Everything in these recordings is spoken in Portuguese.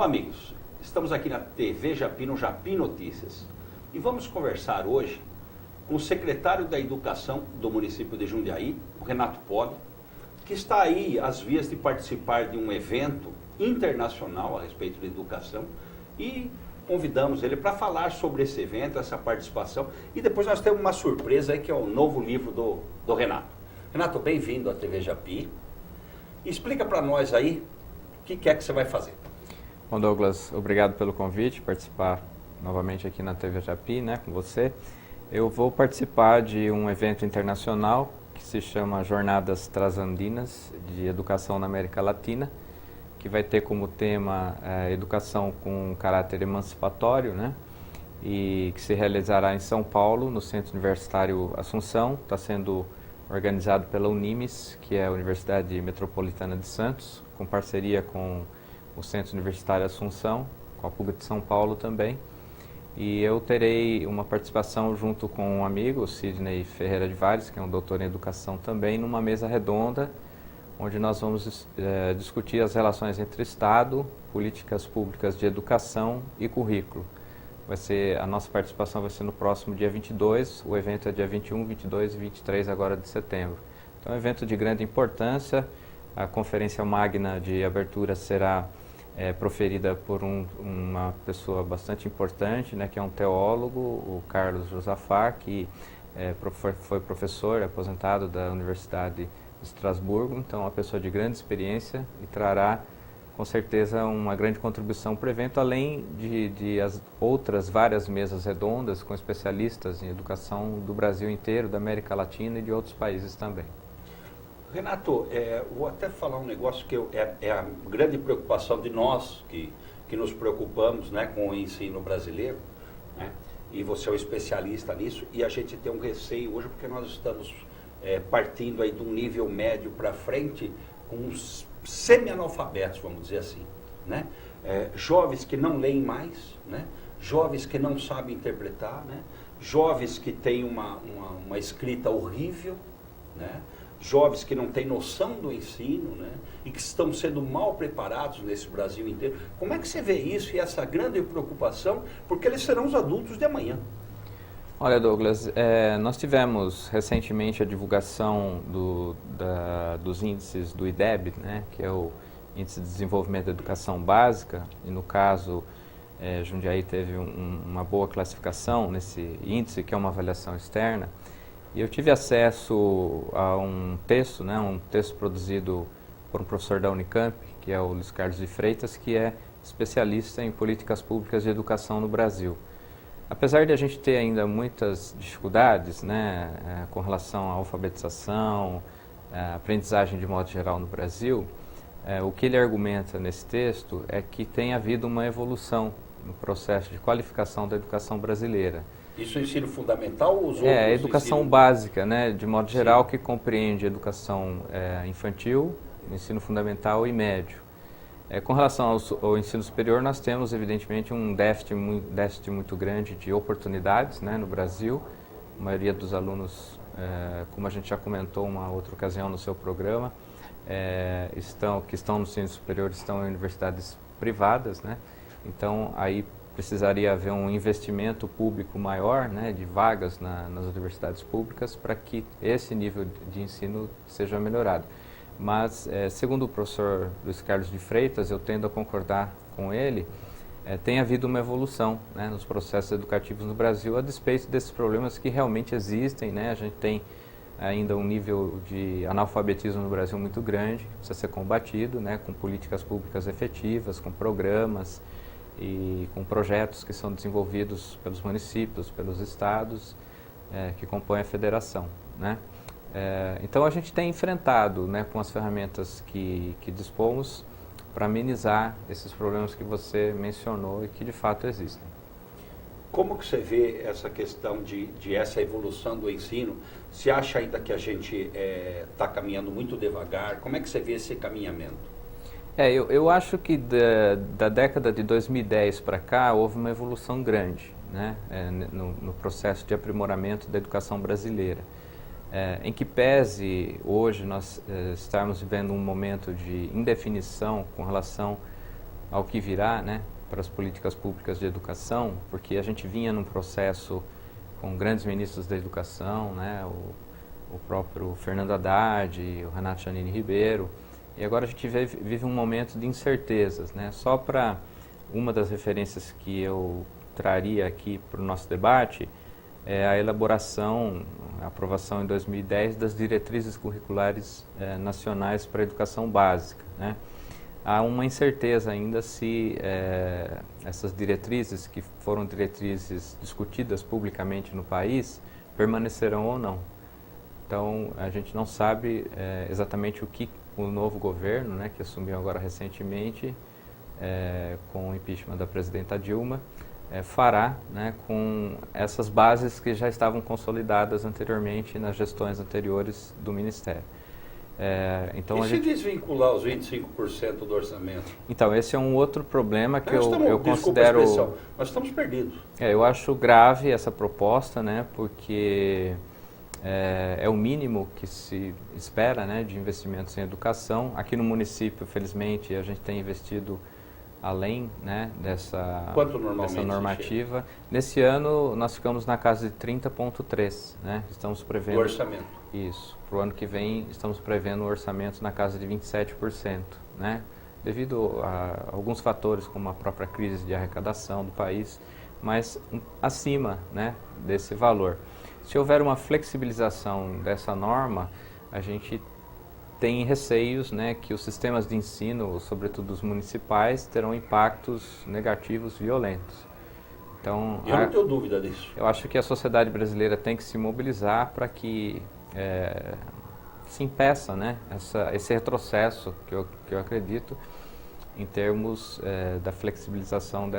amigos, estamos aqui na TV Japi, no Japi Notícias, e vamos conversar hoje com o secretário da Educação do município de Jundiaí, o Renato Poli, que está aí às vias de participar de um evento internacional a respeito de educação, e convidamos ele para falar sobre esse evento, essa participação, e depois nós temos uma surpresa aí, que é o novo livro do Renato. Renato, bem-vindo à TV Japi. Explica para nós aí o que é que você vai fazer. Bom, Douglas, obrigado pelo convite, participar novamente aqui na TV Japi, né, com você. Eu vou participar de um evento internacional que se chama Jornadas Transandinas de Educação na América Latina, que vai ter como tema educação com caráter emancipatório, né, e que se realizará em São Paulo, no Centro Universitário Assunção. Está sendo organizado pela Unimes, que é a Universidade Metropolitana de Santos, com parceria com o Centro Universitário Assunção, com a PUC de São Paulo também. E eu terei uma participação junto com um amigo, o Sidney Ferreira de Vares, que é um doutor em educação também, numa mesa redonda, onde nós vamos discutir as relações entre Estado, políticas públicas de educação e currículo. A nossa participação vai ser no próximo dia 22, o evento é dia 21, 22 e 23 agora de setembro. Então é um evento de grande importância. A conferência magna de abertura será proferida por uma pessoa bastante importante, né, que é um teólogo, o Carlos Josafat, que foi professor aposentado da Universidade de Estrasburgo. Então é uma pessoa de grande experiência e trará com certeza uma grande contribuição para o evento, além de as outras várias mesas redondas com especialistas em educação do Brasil inteiro, da América Latina e de outros países também. Renato, vou até falar um negócio que é a grande preocupação de nós, que nos preocupamos, né, com o ensino brasileiro, né, e você é um especialista nisso, e a gente tem um receio hoje, porque nós estamos partindo aí de um nível médio para frente, com uns semi-analfabetos, vamos dizer assim, né? Jovens que não leem mais, né? Jovens que não sabem interpretar, né? Jovens que têm uma escrita horrível, né? Jovens que não têm noção do ensino, né, e que estão sendo mal preparados nesse Brasil inteiro. Como é que você vê isso e essa grande preocupação? Porque eles serão os adultos de amanhã. Olha, Douglas, nós tivemos recentemente a divulgação dos índices do IDEB, né, que é o Índice de Desenvolvimento da Educação Básica, e no caso Jundiaí teve uma boa classificação nesse índice, que é uma avaliação externa. E eu tive acesso a um texto, né, um texto produzido por um professor da Unicamp, que é o Luiz Carlos de Freitas, que é especialista em políticas públicas de educação no Brasil. Apesar de a gente ter ainda muitas dificuldades, né, com relação à alfabetização, à aprendizagem de modo geral no Brasil, o que ele argumenta nesse texto é que tem havido uma evolução no processo de qualificação da educação brasileira. Isso é ensino fundamental ou os outros? A educação básica, né, de modo geral, que compreende educação infantil, ensino fundamental e médio. Com relação ao ensino superior, nós temos, evidentemente, um déficit muito grande de oportunidades, né, no Brasil. A maioria dos alunos, como a gente já comentou uma outra ocasião no seu programa, que estão no ensino superior estão em universidades privadas, né? Então, aí precisaria haver um investimento público maior, né, de vagas nas universidades públicas para que esse nível de ensino seja melhorado. Mas, segundo o professor Luiz Carlos de Freitas, eu tendo a concordar com ele, tem havido uma evolução, né, nos processos educativos no Brasil, a despeito desses problemas que realmente existem, né? A gente tem ainda um nível de analfabetismo no Brasil muito grande, precisa ser combatido, né, com políticas públicas efetivas, com programas e com projetos que são desenvolvidos pelos municípios, pelos estados, que compõem a federação, né? Então a gente tem enfrentado, né, com as ferramentas que dispomos para amenizar esses problemas que você mencionou e que de fato existem. Como que você vê essa questão de essa evolução do ensino? Você acha ainda que a gente está caminhando muito devagar? Como é que você vê esse caminhamento? Eu acho que da década de 2010 para cá houve uma evolução grande, né, no processo de aprimoramento da educação brasileira. Em que pese hoje nós estarmos vivendo um momento de indefinição com relação ao que virá, né, para as políticas públicas de educação, porque a gente vinha num processo com grandes ministros da educação, né, o próprio Fernando Haddad, o Renato Janine Ribeiro, e agora a gente vive um momento de incertezas, né? Só para uma das referências que eu traria aqui para o nosso debate é a elaboração, a aprovação em 2010 das diretrizes curriculares nacionais para a educação básica, né? Há uma incerteza ainda se essas diretrizes, que foram diretrizes discutidas publicamente no país, permanecerão ou não. Então, a gente não sabe exatamente o que o novo governo, né, que assumiu agora recentemente, com o impeachment da presidenta Dilma, fará, né, com essas bases que já estavam consolidadas anteriormente nas gestões anteriores do Ministério. Então, e se desvincular os 25% do orçamento? Então, esse é um outro problema que eu considero... Desculpa a expressão, nós estamos perdidos. Eu acho grave essa proposta, né, porque é o mínimo que se espera, né, de investimentos em educação. Aqui no município, felizmente, a gente tem investido além, né, dessa normativa. Nesse ano, nós ficamos na casa de 30,3%, né? Estamos prevendo... Do orçamento. Isso. Para o ano que vem, estamos prevendo um orçamento na casa de 27%, né? Devido a alguns fatores, como a própria crise de arrecadação do país, mas acima, né, desse valor. Se houver uma flexibilização dessa norma, a gente tem receios, né, que os sistemas de ensino, sobretudo os municipais, terão impactos negativos violentos. Então, eu não tenho dúvida disso. Eu acho que a sociedade brasileira tem que se mobilizar para que se impeça, né, esse retrocesso que eu acredito em termos da flexibilização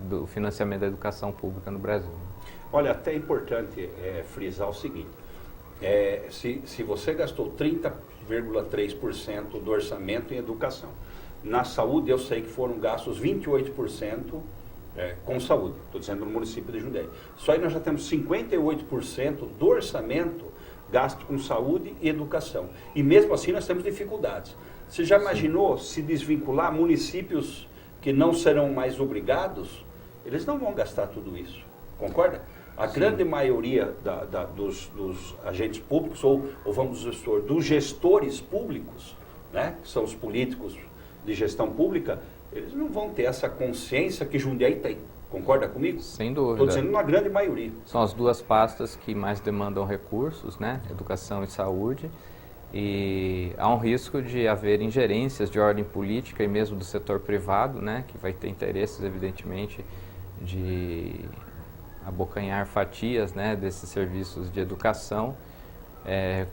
do financiamento da educação pública no Brasil. Olha, até é importante frisar o seguinte, se você gastou 30,3% do orçamento em educação, na saúde eu sei que foram gastos 28% com saúde, estou dizendo no município de Jundiaí. Só aí nós já temos 58% do orçamento gasto com saúde e educação. E mesmo assim nós temos dificuldades. Você já imaginou se desvincular municípios que não serão mais obrigados? Eles não vão gastar tudo isso, concorda? A grande maioria dos agentes públicos, ou vamos dizer, dos gestores públicos, né, que são os políticos de gestão pública, eles não vão ter essa consciência que Jundiaí tem. Concorda comigo? Sem dúvida. Estou dizendo uma grande maioria. São as duas pastas que mais demandam recursos, né, educação e saúde, e há um risco de haver ingerências de ordem política e mesmo do setor privado, né, que vai ter interesses, evidentemente, de abocanhar fatias, né, desses serviços de educação,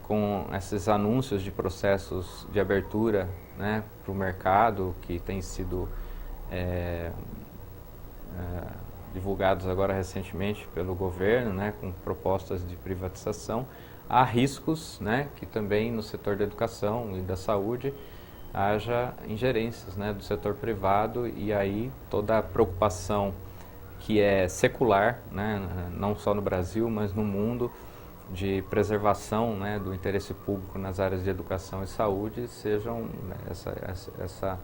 com esses anúncios de processos de abertura, né, para o mercado que tem sido divulgados agora recentemente pelo governo, né, com propostas de privatização. Há riscos, né, que também no setor da educação e da saúde haja ingerências, né, do setor privado, e aí toda a preocupação que é secular, né, não só no Brasil, mas no mundo, de preservação, né, do interesse público nas áreas de educação e saúde, sejam, né, essa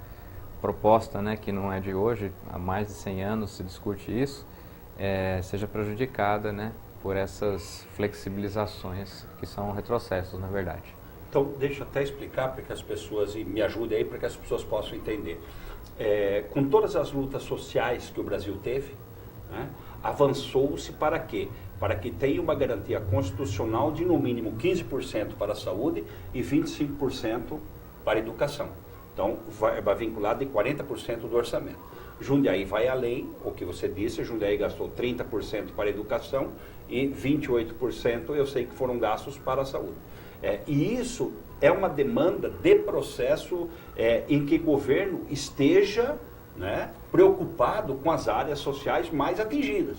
proposta, né, que não é de hoje, há mais de 100 anos se discute isso, seja prejudicada, né, por essas flexibilizações que são retrocessos, na verdade. Então, deixa eu até explicar para que as pessoas, e me ajude aí para que as pessoas possam entender. Com todas as lutas sociais que o Brasil teve, né, avançou-se para quê? Para que tenha uma garantia constitucional de no mínimo 15% para a saúde e 25% para a educação. Então, vai vinculado de 40% do orçamento. Jundiaí vai além, o que você disse, Jundiaí gastou 30% para a educação e 28% eu sei que foram gastos para a saúde. E isso é uma demanda de processo em que o governo esteja, né, preocupado com as áreas sociais mais atingidas,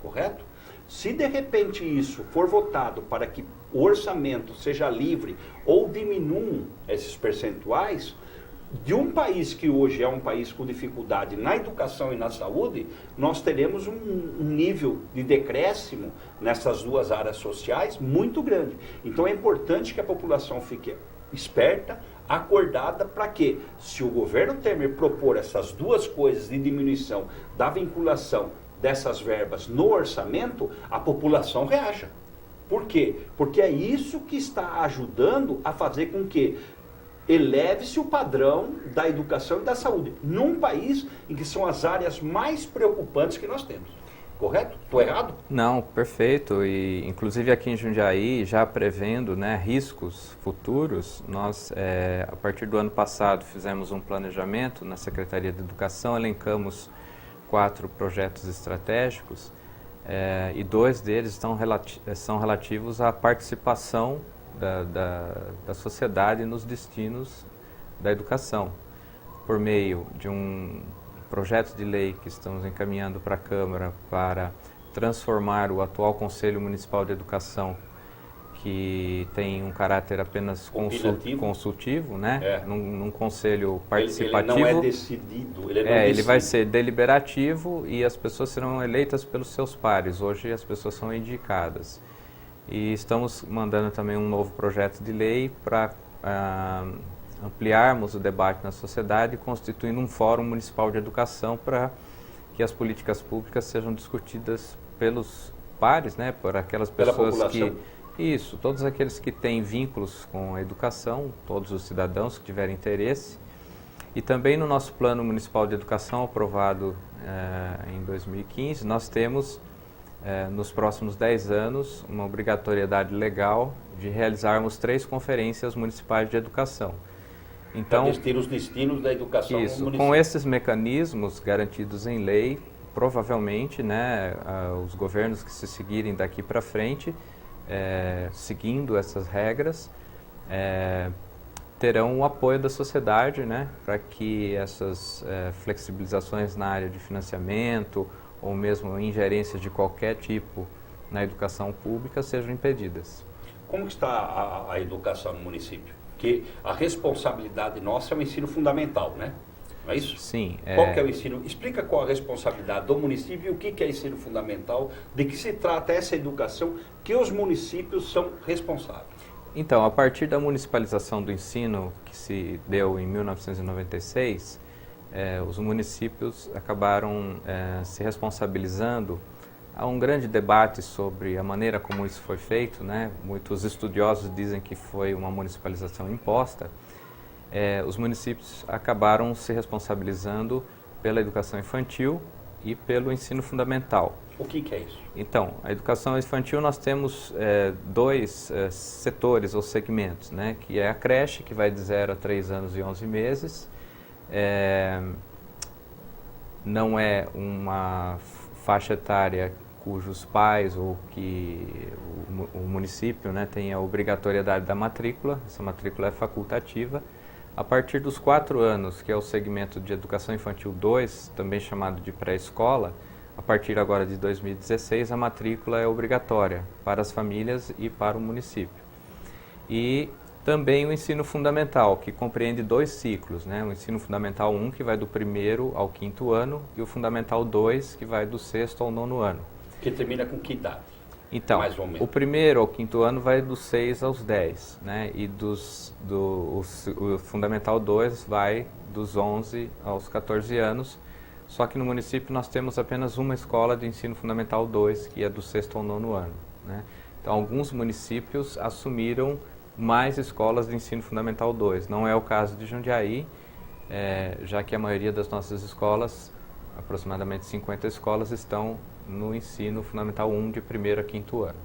correto? Se de repente isso for votado para que o orçamento seja livre ou diminuam esses percentuais, de um país que hoje é um país com dificuldade na educação e na saúde, nós teremos um nível de decréscimo nessas duas áreas sociais muito grande. Então é importante que a população fique esperta, acordada para que, se o governo Temer propor essas duas coisas de diminuição da vinculação dessas verbas no orçamento, a população reaja. Por quê? Porque é isso que está ajudando a fazer com que eleve-se o padrão da educação e da saúde, num país em que são as áreas mais preocupantes que nós temos. Correto? Estou errado? Não, perfeito. E inclusive aqui em Jundiaí, já prevendo, né, riscos futuros, nós, a partir do ano passado, fizemos um planejamento na Secretaria de Educação, elencamos 4 projetos estratégicos, e 2 deles são relativos à participação da sociedade nos destinos da educação, por meio de um projeto de lei que estamos encaminhando para a Câmara para transformar o atual Conselho Municipal de Educação, que tem um caráter apenas consultivo, né? Num conselho participativo. Ele não é decidido, ele não decide. Ele vai ser deliberativo e as pessoas serão eleitas pelos seus pares. Hoje as pessoas são indicadas. E estamos mandando também um novo projeto de lei para ampliarmos o debate na sociedade, constituindo um fórum municipal de educação para que as políticas públicas sejam discutidas pelos pares, né, por aquelas pessoas todos aqueles que têm vínculos com a educação, todos os cidadãos que tiverem interesse. E também no nosso Plano Municipal de Educação, aprovado em 2015, nós temos nos próximos 10 anos uma obrigatoriedade legal de realizarmos 3 conferências municipais de educação. Então, os destinos da educação no município. Com esses mecanismos garantidos em lei, provavelmente, né, os governos que se seguirem daqui para frente, seguindo essas regras, terão o apoio da sociedade, né, para que essas flexibilizações na área de financiamento ou mesmo ingerências de qualquer tipo na educação pública sejam impedidas. Como está a educação no município? Porque a responsabilidade nossa é o ensino fundamental, né? Não é isso? Sim. Qual que é o ensino? Explica qual a responsabilidade do município e o que é ensino fundamental, de que se trata essa educação que os municípios são responsáveis. Então, a partir da municipalização do ensino, que se deu em 1996, os municípios acabaram se responsabilizando. Há um grande debate sobre a maneira como isso foi feito, né? Muitos estudiosos dizem que foi uma municipalização imposta. Os municípios acabaram se responsabilizando pela educação infantil e pelo ensino fundamental. O que é isso? Então, a educação infantil nós temos 2 setores ou segmentos, né? Que é a creche, que vai de 0 a 3 anos e 11 meses. Não é uma faixa etária cujos pais ou que o município, né, tem a obrigatoriedade da matrícula. Essa matrícula é facultativa. A partir dos 4 anos, que é o segmento de educação infantil 2, também chamado de pré-escola, a partir agora de 2016, a matrícula é obrigatória para as famílias e para o município. E também o ensino fundamental, que compreende 2 ciclos, né? O ensino fundamental 1, que vai do 1º ao 5º ano, e o fundamental 2, que vai do 6º ao 9º ano. Que termina com que idade? Então, mais ou menos. O 1º ao 5º ano vai dos 6 aos 10, né? E o fundamental 2 vai dos 11 aos 14 anos. Só que no município nós temos apenas uma escola de ensino fundamental 2, que é do 6º ao 9º ano, né? Então, alguns municípios assumiram mais escolas de ensino fundamental 2. Não é o caso de Jundiaí, já que a maioria das nossas escolas, aproximadamente 50 escolas, estão no ensino fundamental 1 de 1º a 5º ano.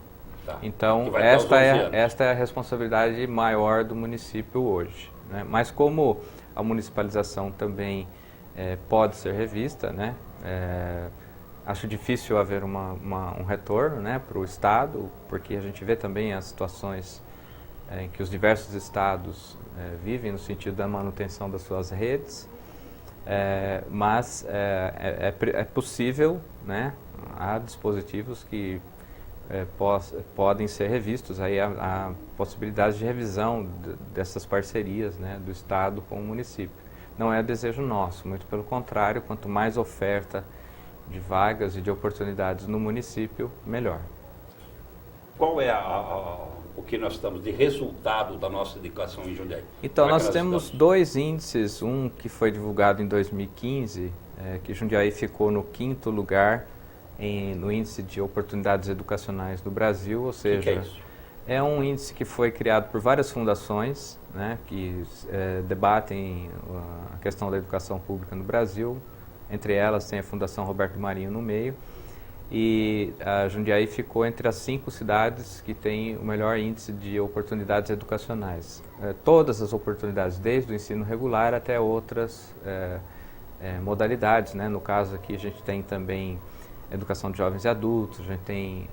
Tá. Então, esta é a responsabilidade maior do município hoje, né? Mas como a municipalização também pode ser revista, né? Acho difícil haver um retorno, né, para o Estado, porque a gente vê também as situações em que os diversos estados vivem no sentido da manutenção das suas redes, mas é possível, né? Há dispositivos que podem ser revistos, aí há possibilidade de revisão dessas parcerias, né, do Estado com o município. Não é desejo nosso, muito pelo contrário, quanto mais oferta de vagas e de oportunidades no município, melhor. Qual é o que nós estamos de resultado da nossa educação em Jundiaí? Então, Como é que nós temos estamos? 2 índices, um que foi divulgado em 2015, que Jundiaí ficou no 5º lugar no índice de oportunidades educacionais do Brasil, ou seja, que é isso? É um índice que foi criado por várias fundações, né, que debatem a questão da educação pública no Brasil. Entre elas tem a Fundação Roberto Marinho no meio. E a Jundiaí ficou entre as 5 cidades que têm o melhor índice de oportunidades educacionais. Todas as oportunidades, desde o ensino regular até outras modalidades, né? No caso aqui a gente tem também educação de jovens e adultos, a gente tem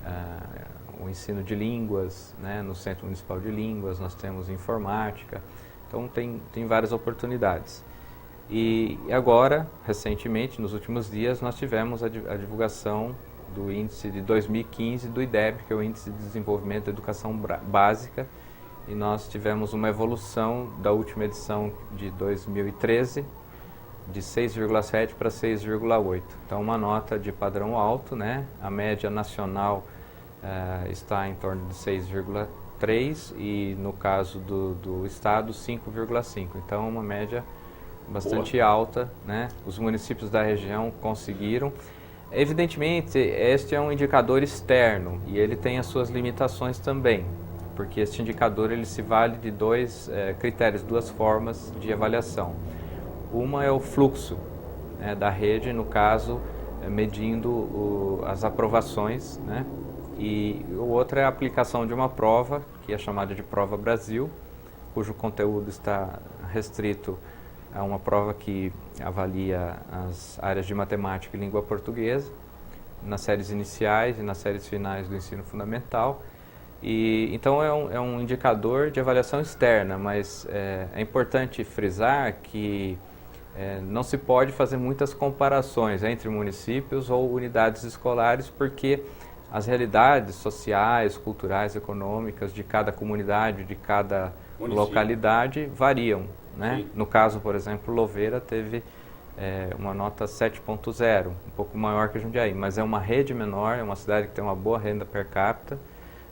o ensino de línguas, né? No Centro Municipal de Línguas, nós temos informática, então tem várias oportunidades. E agora, recentemente, nos últimos dias, nós tivemos a divulgação do índice de 2015 do IDEB, que é o Índice de Desenvolvimento da Educação Básica, e nós tivemos uma evolução da última edição de 2013, de 6,7 para 6,8. Então, uma nota de padrão alto, né? A média nacional está em torno de 6,3 e, no caso do estado, 5,5. Então, uma média bastante alta, né? Os municípios da região conseguiram. Evidentemente, este é um indicador externo e ele tem as suas limitações também, porque este indicador ele se vale de 2 critérios, 2 formas de avaliação. Uma é o fluxo da rede, no caso, medindo as aprovações, né? E o outro é a aplicação de uma prova, que é chamada de Prova Brasil, cujo conteúdo está restrito a uma prova que avalia as áreas de matemática e língua portuguesa, nas séries iniciais e nas séries finais do ensino fundamental. E, então é um indicador de avaliação externa, mas é importante frisar que não se pode fazer muitas comparações entre municípios ou unidades escolares, porque as realidades sociais, culturais, econômicas de cada comunidade, de cada localidade variam, né? No caso, por exemplo, Louveira teve uma nota 7.0, um pouco maior que Jundiaí, mas é uma rede menor, é uma cidade que tem uma boa renda per capita,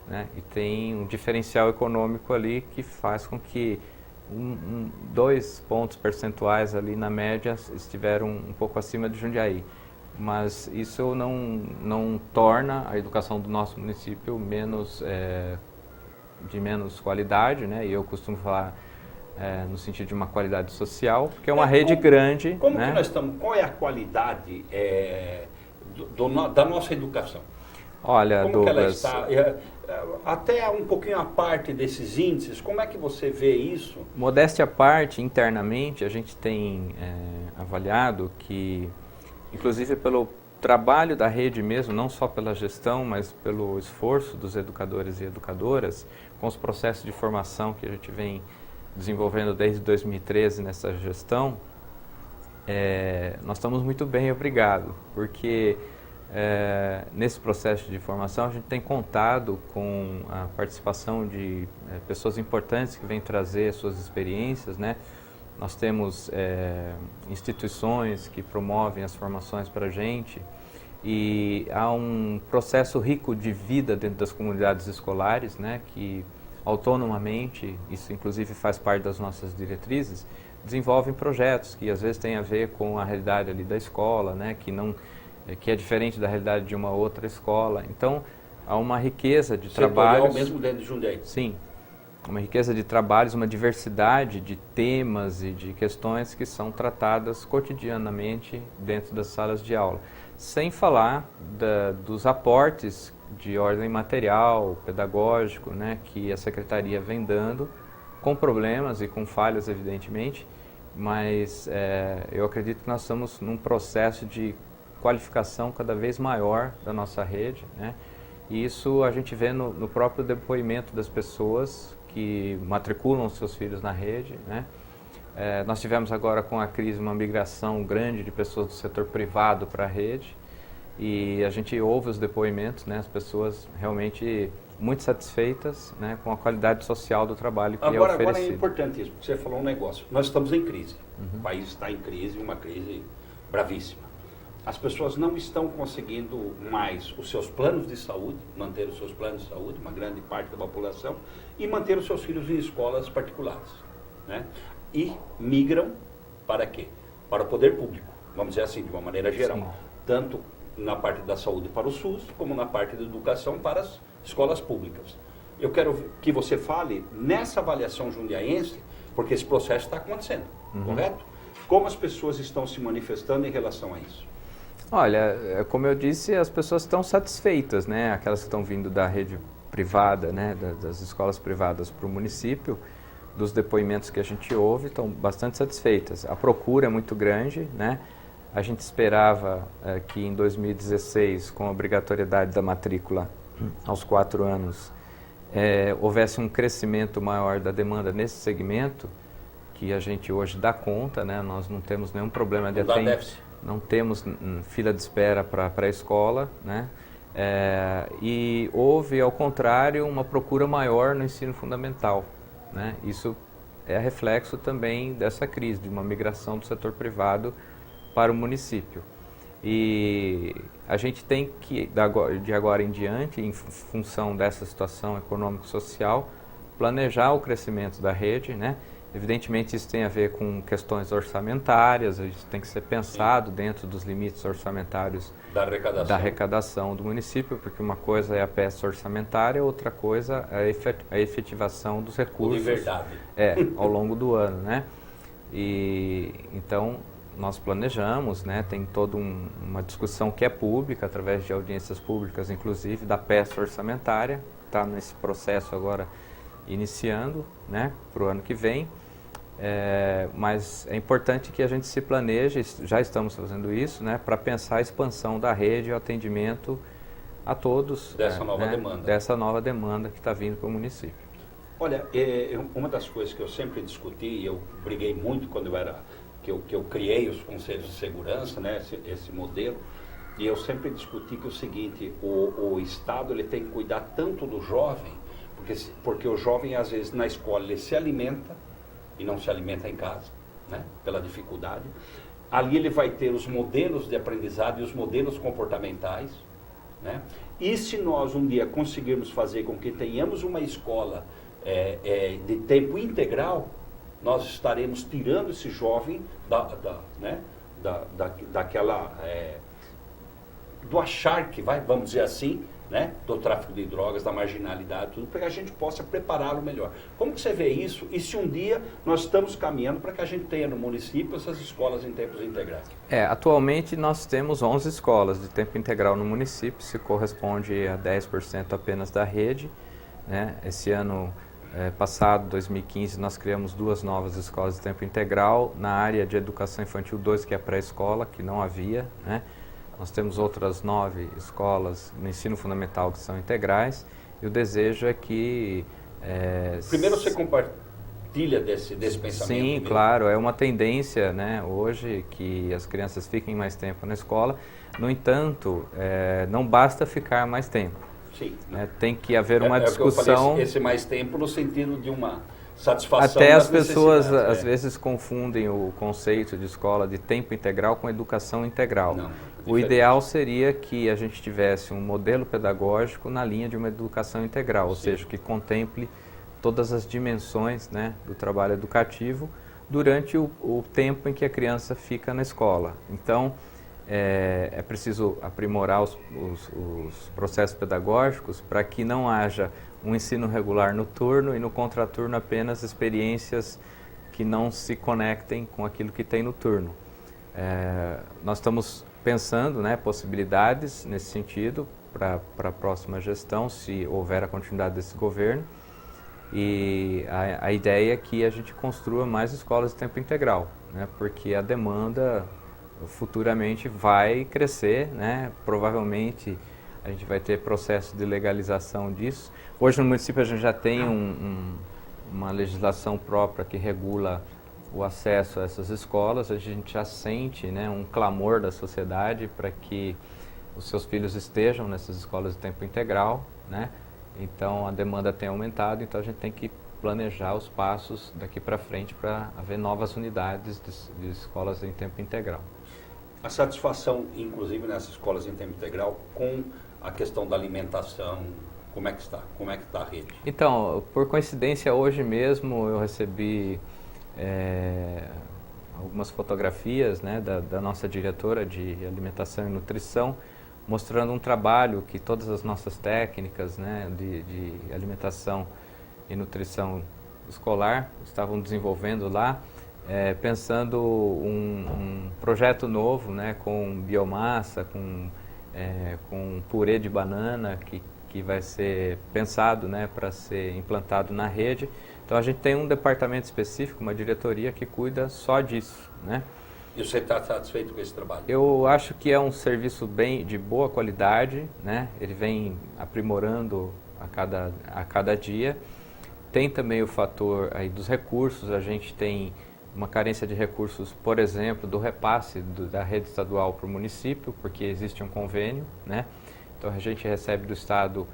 né? E tem um diferencial econômico ali que faz com que 2 pontos percentuais ali na média estiveram um pouco acima de Jundiaí. Mas isso não torna a educação do nosso município de menos qualidade, né? E eu costumo falar no sentido de uma qualidade social, porque é uma rede grande. Como né? que nós estamos? Qual é a qualidade da nossa educação? Olha, como Douglas, que ela está? Até um pouquinho à parte desses índices, como é que você vê isso? Modéstia à parte, internamente, a gente tem avaliado que, inclusive pelo trabalho da rede mesmo, não só pela gestão, mas pelo esforço dos educadores e educadoras, com os processos de formação que a gente vem desenvolvendo desde 2013 nessa gestão, nós estamos muito bem, obrigado, porque nesse processo de formação a gente tem contado com a participação de pessoas importantes que vêm trazer suas experiências, né? Nós temos instituições que promovem as formações para a gente e há um processo rico de vida dentro das comunidades escolares, né? Que autonomamente, isso inclusive faz parte das nossas diretrizes, desenvolvem projetos que às vezes têm a ver com a realidade ali da escola, né? Que é diferente da realidade de uma outra escola. Então, há uma riqueza de trabalhos... mesmo dentro de Jundiaí. Sim, uma riqueza de trabalhos, uma diversidade de temas e de questões que são tratadas cotidianamente dentro das salas de aula. Sem falar dos aportes de ordem material, pedagógico, né, que a Secretaria vem dando, com problemas e com falhas, evidentemente, mas eu acredito que nós estamos num processo de qualificação cada vez maior da nossa rede, né? E isso a gente vê no próprio depoimento das pessoas que matriculam seus filhos na rede, né? Nós tivemos agora com a crise uma migração grande de pessoas do setor privado para a rede e a gente ouve os depoimentos, né? As pessoas realmente muito satisfeitas, né, com a qualidade social do trabalho que é oferecido. Agora é importante isso, porque você falou um negócio. Nós estamos em crise. O país está em crise, uma crise bravíssima. as pessoas não estão conseguindo mais os seus planos de saúde, manter os seus planos de saúde, uma grande parte da população, e manter os seus filhos em escolas particulares, né? E migram para quê? Para o poder público, vamos dizer assim, de uma maneira geral. Sim. Tanto na parte da saúde para o SUS, como na parte da educação para as escolas públicas. Eu quero que você fale nessa avaliação jundiaense, porque esse processo está acontecendo, correto? Como as pessoas estão se manifestando em relação a isso? Olha, como eu disse, as pessoas estão satisfeitas, né? Aquelas que estão vindo da rede privada, né? Das escolas privadas para o município, dos depoimentos que a gente ouve, estão bastante satisfeitas. A procura é muito grande, né? A gente esperava que em 2016, com a obrigatoriedade da matrícula aos 4 anos, houvesse um crescimento maior da demanda nesse segmento, que a gente hoje dá conta, né? Nós não temos nenhum problema de atendimento, não temos fila de espera para a escola, né? E houve, ao contrário, uma procura maior no ensino fundamental, né? Isso é reflexo também dessa crise, de uma migração do setor privado para o município. E a gente tem que, de agora em diante, em função dessa situação econômico-social, planejar o crescimento da rede, né? Evidentemente, isso tem a ver com questões orçamentárias, isso tem que ser pensado dentro dos limites orçamentários da arrecadação do município, porque uma coisa é a peça orçamentária, outra coisa é a efetivação dos recursos de verdade. Ao longo do ano, né? E então nós planejamos, né? Tem toda uma discussão que é pública, através de audiências públicas, inclusive, da peça orçamentária, que está nesse processo agora iniciando, né? Para o ano que vem. Mas é importante que a gente se planeje, já estamos fazendo isso, né, para pensar a expansão da rede e o atendimento a todos dessa nova demanda. Dessa nova demanda que está vindo para o município. Olha, uma das coisas que eu sempre discuti, e eu briguei muito quando eu criei os conselhos de segurança, né, esse modelo, e eu sempre discuti que o seguinte, o Estado ele tem que cuidar tanto do jovem, porque o jovem às vezes na escola ele se alimenta e não se alimenta em casa, né? Pela dificuldade. Ali ele vai ter os modelos de aprendizado e os modelos comportamentais, né? E se nós um dia conseguirmos fazer com que tenhamos uma escola de tempo integral, nós estaremos tirando esse jovem do acharque, vamos dizer assim, né, do tráfico de drogas, da marginalidade, tudo, para que a gente possa prepará-lo melhor. Como que você vê isso? E se um dia nós estamos caminhando para que a gente tenha no município essas escolas em tempos integrais? Atualmente nós temos 11 escolas de tempo integral no município, isso corresponde a 10% apenas da rede, né? Esse ano passado, 2015, nós criamos 2 novas escolas de tempo integral na área de educação infantil 2, que é a pré-escola, que não havia, né? Nós temos outras 9 escolas no ensino fundamental que são integrais, e o desejo é que... Primeiro você compartilha desse pensamento? Sim, mesmo? Claro, é uma tendência, né, hoje que as crianças fiquem mais tempo na escola. No entanto, não basta ficar mais tempo. Sim. Né, tem que haver uma discussão... Que eu falei, esse mais tempo no sentido de uma satisfação. Até as pessoas às vezes confundem o conceito de escola de tempo integral com educação integral. Não, o ideal seria que a gente tivesse um modelo pedagógico na linha de uma educação integral, ou seja, que contemple todas as dimensões, né, do trabalho educativo durante o tempo em que a criança fica na escola. Então, é preciso aprimorar os processos pedagógicos para que não haja um ensino regular no turno e no contraturno apenas experiências que não se conectem com aquilo que tem no turno. Nós estamos pensando, né, possibilidades nesse sentido para a próxima gestão, se houver a continuidade desse governo. E a ideia é que a gente construa mais escolas de tempo integral, né, porque a demanda futuramente vai crescer, né, provavelmente a gente vai ter processo de legalização disso. Hoje no município a gente já tem uma legislação própria que regula o acesso a essas escolas. A gente já sente, né, um clamor da sociedade para que os seus filhos estejam nessas escolas de tempo integral, né? Então a demanda tem aumentado, então a gente tem que planejar os passos daqui para frente para haver novas unidades de escolas em tempo integral. A satisfação, inclusive nessas escolas em tempo integral, com a questão da alimentação, como é que está? Como é que está a rede? Então, por coincidência, hoje mesmo eu recebi algumas fotografias, né, da nossa diretora de alimentação e nutrição, mostrando um trabalho que todas as nossas técnicas, né, de alimentação e nutrição escolar estavam desenvolvendo lá, pensando um projeto novo, né, com biomassa, com purê de banana que vai ser pensado, né, para ser implantado na rede. Então a gente tem um departamento específico, uma diretoria que cuida só disso, né? E você está satisfeito com esse trabalho? Eu acho que é um serviço de boa qualidade, né? Ele vem aprimorando a cada dia. Tem também o fator aí dos recursos. A gente tem uma carência de recursos, por exemplo, do repasse da rede estadual para o município, porque existe um convênio, né? Então a gente recebe do Estado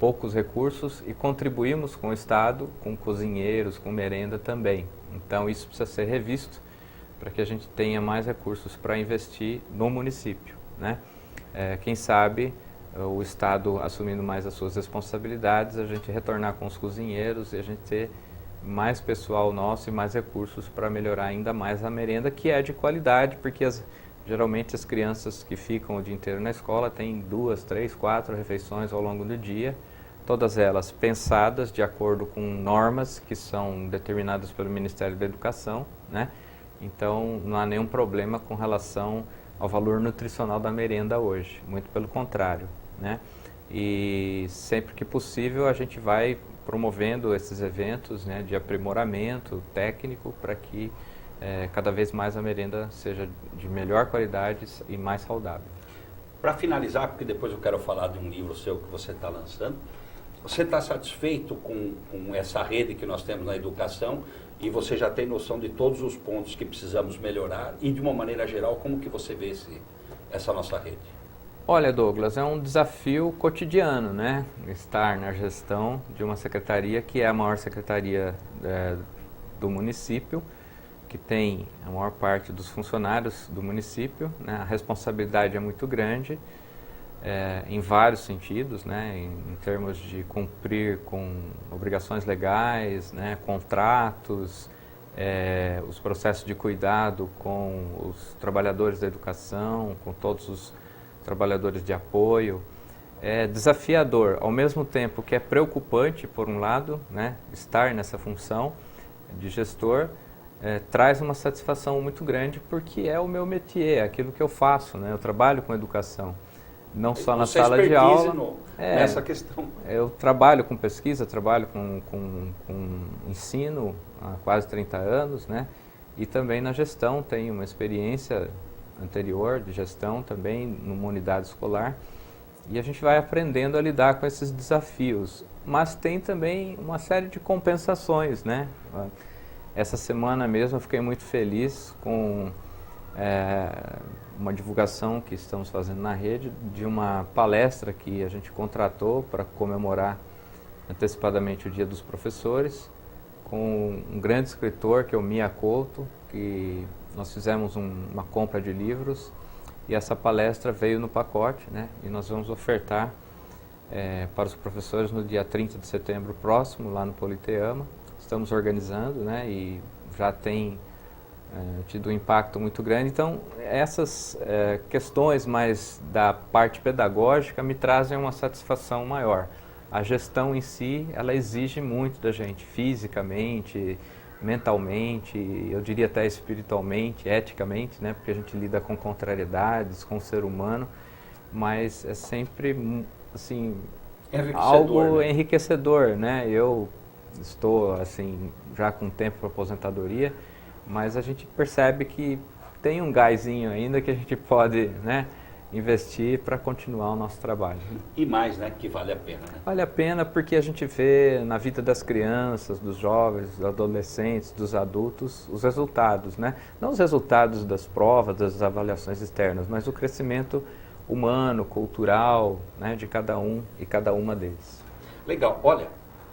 poucos recursos e contribuímos com o Estado, com cozinheiros, com merenda também. Então isso precisa ser revisto para que a gente tenha mais recursos para investir no município, né? Quem sabe o Estado assumindo mais as suas responsabilidades, a gente retornar com os cozinheiros e a gente ter mais pessoal nosso e mais recursos para melhorar ainda mais a merenda, que é de qualidade, porque geralmente as crianças que ficam o dia inteiro na escola têm 2, 3, 4 refeições ao longo do dia, todas elas pensadas de acordo com normas que são determinadas pelo Ministério da Educação, né? Então não há nenhum problema com relação ao valor nutricional da merenda hoje, muito pelo contrário, né? E sempre que possível a gente vai promovendo esses eventos, né, de aprimoramento técnico para que cada vez mais a merenda seja de melhor qualidade e mais saudável. Para finalizar, porque depois eu quero falar de um livro seu que você está lançando, você está satisfeito com essa rede que nós temos na educação e você já tem noção de todos os pontos que precisamos melhorar e, de uma maneira geral, como que você vê essa nossa rede? Olha, Douglas, é um desafio cotidiano, né? Estar na gestão de uma secretaria que é a maior secretaria do município, que tem a maior parte dos funcionários do município, né? A responsabilidade é muito grande, em vários sentidos, né? Em termos de cumprir com obrigações legais, né? Contratos, os processos de cuidado com os trabalhadores da educação, com todos os trabalhadores de apoio. É desafiador, ao mesmo tempo que é preocupante, por um lado, né? Estar nessa função de gestor, traz uma satisfação muito grande, porque é o meu métier, é aquilo que eu faço, né? Eu trabalho com educação, não só na sala de aula. Nessa questão. Eu trabalho com pesquisa, trabalho com ensino há quase 30 anos, né? E também na gestão, tenho uma experiência anterior de gestão também numa unidade escolar. E a gente vai aprendendo a lidar com esses desafios, mas tem também uma série de compensações, né? Essa semana mesmo eu fiquei muito feliz com uma divulgação que estamos fazendo na rede de uma palestra que a gente contratou para comemorar antecipadamente o Dia dos Professores, com um grande escritor que é o Mia Couto, que nós fizemos uma compra de livros e essa palestra veio no pacote, né? E nós vamos ofertar para os professores no dia 30 de setembro próximo, lá no Politeama. Estamos organizando, né? E já tem tido um impacto muito grande. Então, essas questões mais da parte pedagógica me trazem uma satisfação maior. A gestão em si, ela exige muito da gente, fisicamente, mentalmente, eu diria até espiritualmente, eticamente, né? Porque a gente lida com contrariedades, com o ser humano, mas é sempre, assim, algo enriquecedor, né? Eu estou, assim, já com tempo para aposentadoria, mas a gente percebe que tem um gásinho ainda que a gente pode, né, investir para continuar o nosso trabalho. E mais, né, que vale a pena, né? Vale a pena porque a gente vê na vida das crianças, dos jovens, dos adolescentes, dos adultos, os resultados, né? Não os resultados das provas, das avaliações externas, mas o crescimento humano, cultural, né, de cada um e cada uma deles. Legal. Olha,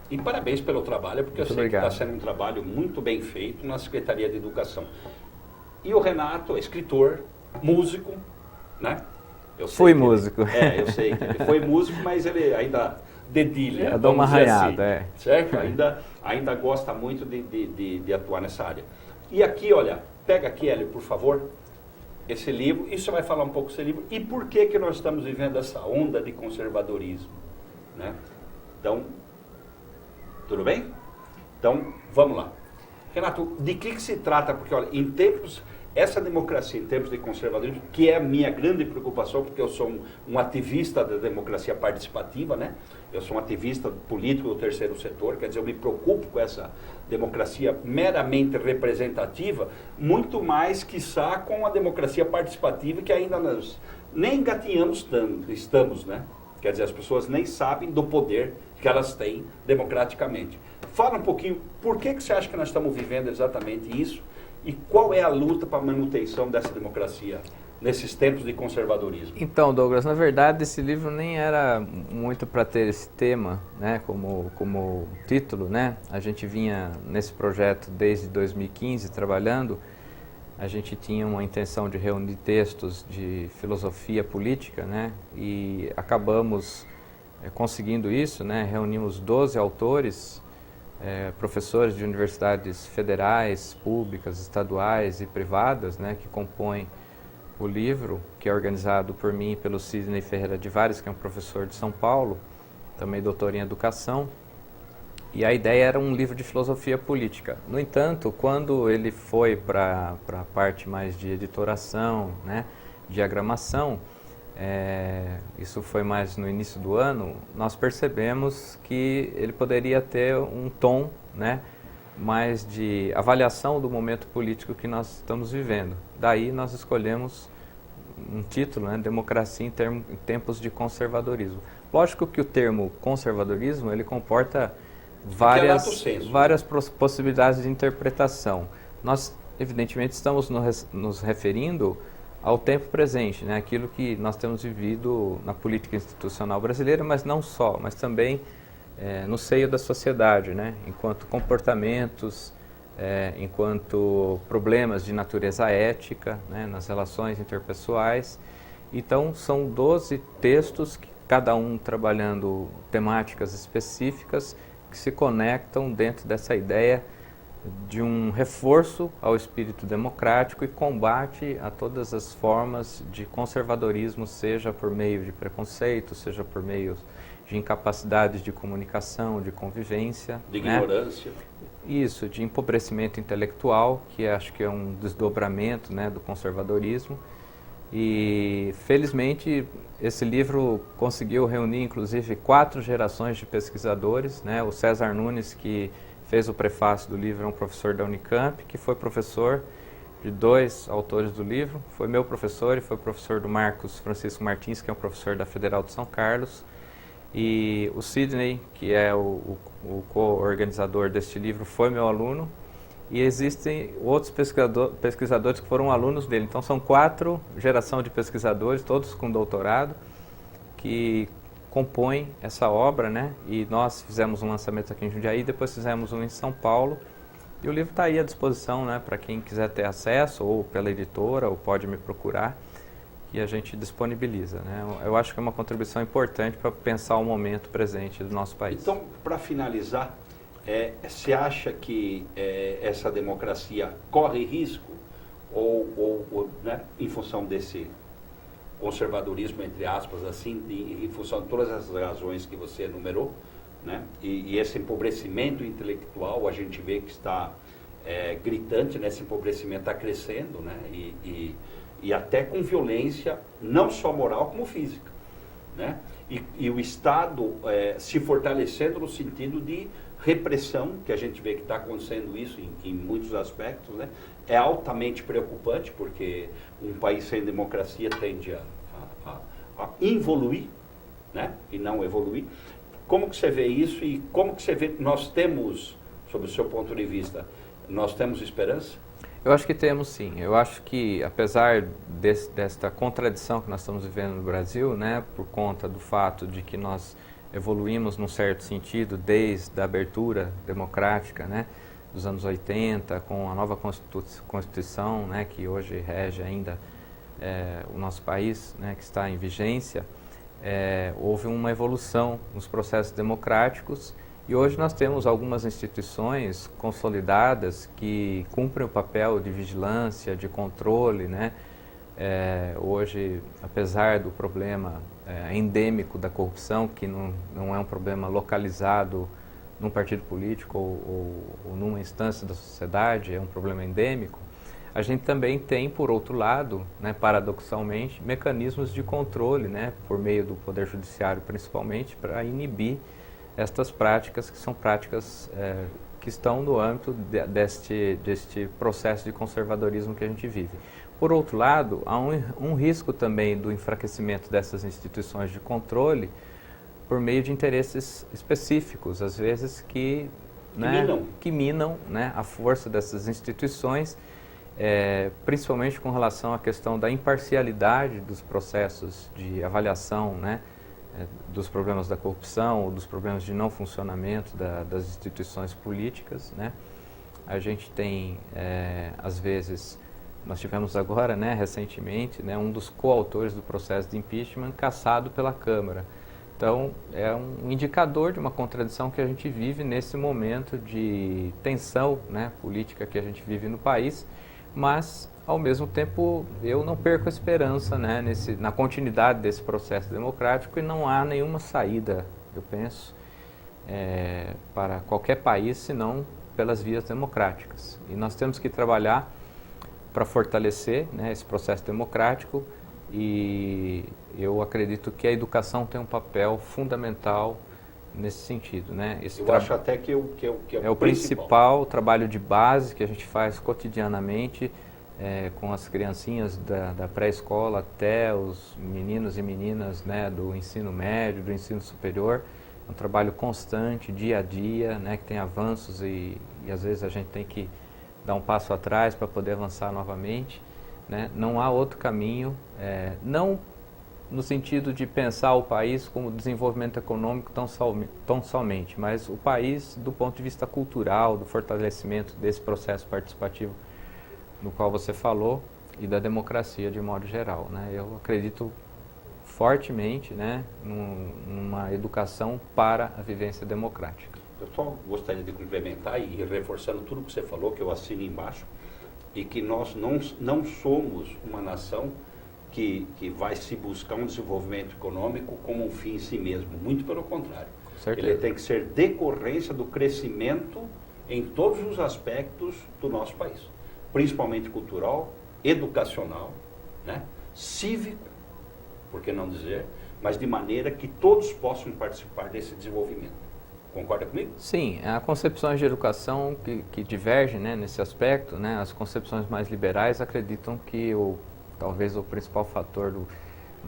e parabéns pelo trabalho, porque Muito eu sei obrigado. que está sendo um trabalho muito bem feito na Secretaria de Educação. E o Renato é escritor, músico, né? Fui músico. Eu sei que ele foi músico, mas ele ainda dedilha. Eu dou uma arranhada, certo? Ainda gosta muito de atuar nessa área. E aqui, olha, pega aqui, Hélio, por favor, esse livro, e você vai falar um pouco desse livro, e por que nós estamos vivendo essa onda de conservadorismo, né? Então, tudo bem? Então, vamos lá. Renato, de que se trata? Porque, olha, em tempos, essa democracia, em tempos de conservadorismo, que é a minha grande preocupação, porque eu sou um ativista da democracia participativa, né? Eu sou um ativista político do terceiro setor, quer dizer, eu me preocupo com essa democracia meramente representativa, muito mais, quiçá, com a democracia participativa, que ainda nós nem engatinhamos estamos, né? Quer dizer, as pessoas nem sabem do poder que elas têm democraticamente. Fala um pouquinho, por que você acha que nós estamos vivendo exatamente isso e qual é a luta para a manutenção dessa democracia nesses tempos de conservadorismo? Então, Douglas, na verdade, esse livro nem era muito para ter esse tema, né, como título, né? A gente vinha nesse projeto desde 2015 trabalhando. A gente tinha uma intenção de reunir textos de filosofia política, né? E acabamos conseguindo isso, né? Reunimos 12 autores, professores de universidades federais, públicas, estaduais e privadas, né? Que compõem o livro, que é organizado por mim e pelo Sidney Ferreira de Vares, que é um professor de São Paulo, também doutor em educação. E a ideia era um livro de filosofia política. No entanto, quando ele foi para a parte mais de editoração, né, diagramação, isso foi mais no início do ano, nós percebemos que ele poderia ter um tom, né, mais de avaliação do momento político que nós estamos vivendo. Daí nós escolhemos um título, né, Democracia em Tempos de Conservadorismo. Lógico que o termo conservadorismo, ele comporta várias possibilidades de interpretação. Nós, evidentemente, estamos nos referindo ao tempo presente, né? Aquilo que nós temos vivido na política institucional brasileira, mas não só, mas também no seio da sociedade, né? Enquanto comportamentos, enquanto problemas de natureza ética, né? Nas relações interpessoais. Então, são 12 textos, cada um trabalhando temáticas específicas, que se conectam dentro dessa ideia de um reforço ao espírito democrático e combate a todas as formas de conservadorismo, seja por meio de preconceito, seja por meio de incapacidades de comunicação, de convivência. De ignorância. Isso, de empobrecimento intelectual, que acho que é um desdobramento, né, do conservadorismo. E, felizmente, esse livro conseguiu reunir, inclusive, 4 gerações de pesquisadores, né? O César Nunes, que fez o prefácio do livro, é um professor da Unicamp, que foi professor de 2 autores do livro. Foi meu professor e foi professor do Marcos Francisco Martins, que é um professor da Federal de São Carlos. E o Sidney, que é o co-organizador deste livro, foi meu aluno. E existem outros pesquisadores que foram alunos dele. Então, são 4 gerações de pesquisadores, todos com doutorado, que compõem essa obra, né? E nós fizemos um lançamento aqui em Jundiaí, depois fizemos um em São Paulo. E o livro está aí à disposição, né? Para quem quiser ter acesso, ou pela editora, ou pode me procurar, que a gente disponibiliza, né? Eu acho que é uma contribuição importante para pensar o momento presente do nosso país. Então, para finalizar, você acha que essa democracia corre risco ou né, em função desse conservadorismo, entre aspas, assim, em função de todas as razões que você enumerou, né, e esse empobrecimento intelectual, a gente vê que está gritante, né, esse empobrecimento está crescendo, né, e até com violência, não só moral, como física, né, e o Estado se fortalecendo no sentido de repressão, que a gente vê que está acontecendo isso em muitos aspectos, né? É altamente preocupante, porque um país sem democracia tende a involuir, né? E não evoluir. Como que você vê isso e como que você vê, nós temos, sob o seu ponto de vista, nós temos esperança? Eu acho que temos, sim. Eu acho que, apesar desta contradição que nós estamos vivendo no Brasil, né, por conta do fato de que nós evoluímos num certo sentido desde a abertura democrática, né, dos anos 80, com a nova Constituição, né, que hoje rege ainda o nosso país, né, que está em vigência, houve uma evolução nos processos democráticos e hoje nós temos algumas instituições consolidadas que cumprem o papel de vigilância, de controle, né? Hoje, apesar do problema endêmico da corrupção, que não é um problema localizado num partido político ou numa instância da sociedade, é um problema endêmico, a gente também tem, por outro lado, né, paradoxalmente, mecanismos de controle, né, por meio do Poder Judiciário principalmente, para inibir estas práticas, que são práticas que estão no âmbito deste processo de conservadorismo que a gente vive. Por outro lado, há um risco também do enfraquecimento dessas instituições de controle por meio de interesses específicos, às vezes que minam, né, a força dessas instituições, principalmente com relação à questão da imparcialidade dos processos de avaliação, né, dos problemas da corrupção, dos problemas de não funcionamento das instituições políticas, né. A gente tem, às vezes, nós tivemos agora, né, recentemente, né, um dos coautores do processo de impeachment cassado pela Câmara. Então, é um indicador de uma contradição que a gente vive nesse momento de tensão, né, política que a gente vive no país, mas, ao mesmo tempo, eu não perco a esperança, né, na continuidade desse processo democrático e não há nenhuma saída, eu penso, para qualquer país, senão pelas vias democráticas. E nós temos que trabalhar para fortalecer, né, esse processo democrático e eu acredito que a educação tem um papel fundamental nesse sentido, né? Eu acho até que é o principal trabalho de base que a gente faz cotidianamente com as criancinhas da pré-escola até os meninos e meninas, né, do ensino médio, do ensino superior. É um trabalho constante, dia a dia, né, que tem avanços e às vezes a gente tem que dar um passo atrás para poder avançar novamente, né? Não há outro caminho, não no sentido de pensar o país como desenvolvimento econômico tão somente, mas o país do ponto de vista cultural, do fortalecimento desse processo participativo no qual você falou e da democracia de modo geral, né? Eu acredito fortemente, né, numa educação para a vivência democrática. Eu só gostaria de complementar e reforçando tudo que você falou, que eu assino embaixo, e que nós não somos uma nação que vai se buscar um desenvolvimento econômico como um fim em si mesmo, muito pelo contrário. Ele tem que ser decorrência do crescimento em todos os aspectos do nosso país, principalmente cultural, educacional, né, cívico, por que não dizer, mas de maneira que todos possam participar desse desenvolvimento. Concorda comigo? Sim, há concepções de educação que divergem, né, nesse aspecto, né. As concepções mais liberais acreditam que talvez o principal fator do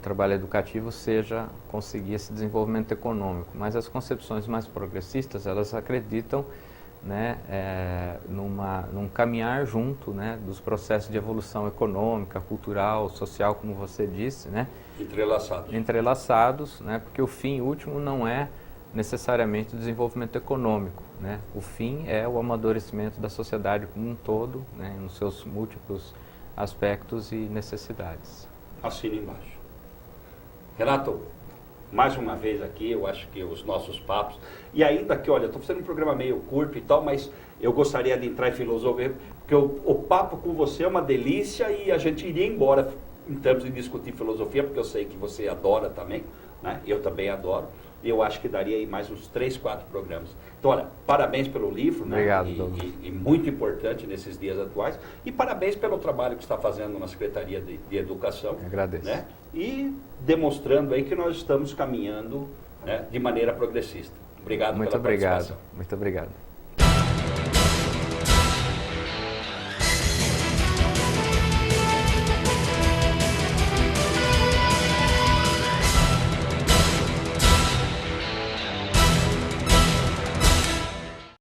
trabalho educativo seja conseguir esse desenvolvimento econômico, mas as concepções mais progressistas, elas acreditam, né, num caminhar junto, né, dos processos de evolução econômica, cultural, social, como você disse, né, entrelaçados, né, porque o fim último não é necessariamente o desenvolvimento econômico, né? O fim é o amadurecimento da sociedade como um todo, né, nos seus múltiplos aspectos e necessidades. Assino embaixo. Renato, mais uma vez aqui, eu acho que os nossos papos, e ainda que, olha, eu estou fazendo um programa meio curto e tal, mas eu gostaria de entrar em filosofia, porque o papo com você é uma delícia e a gente iria embora em termos de discutir filosofia, porque eu sei que você adora também, né? Eu também adoro. E eu acho que daria aí mais uns 3, 4 programas. Então, olha, parabéns pelo livro, né? Obrigado, e muito importante nesses dias atuais. E parabéns pelo trabalho que está fazendo na Secretaria de Educação. Eu agradeço. Né? E demonstrando aí que nós estamos caminhando, né, de maneira progressista. Obrigado pela participação. Muito obrigado.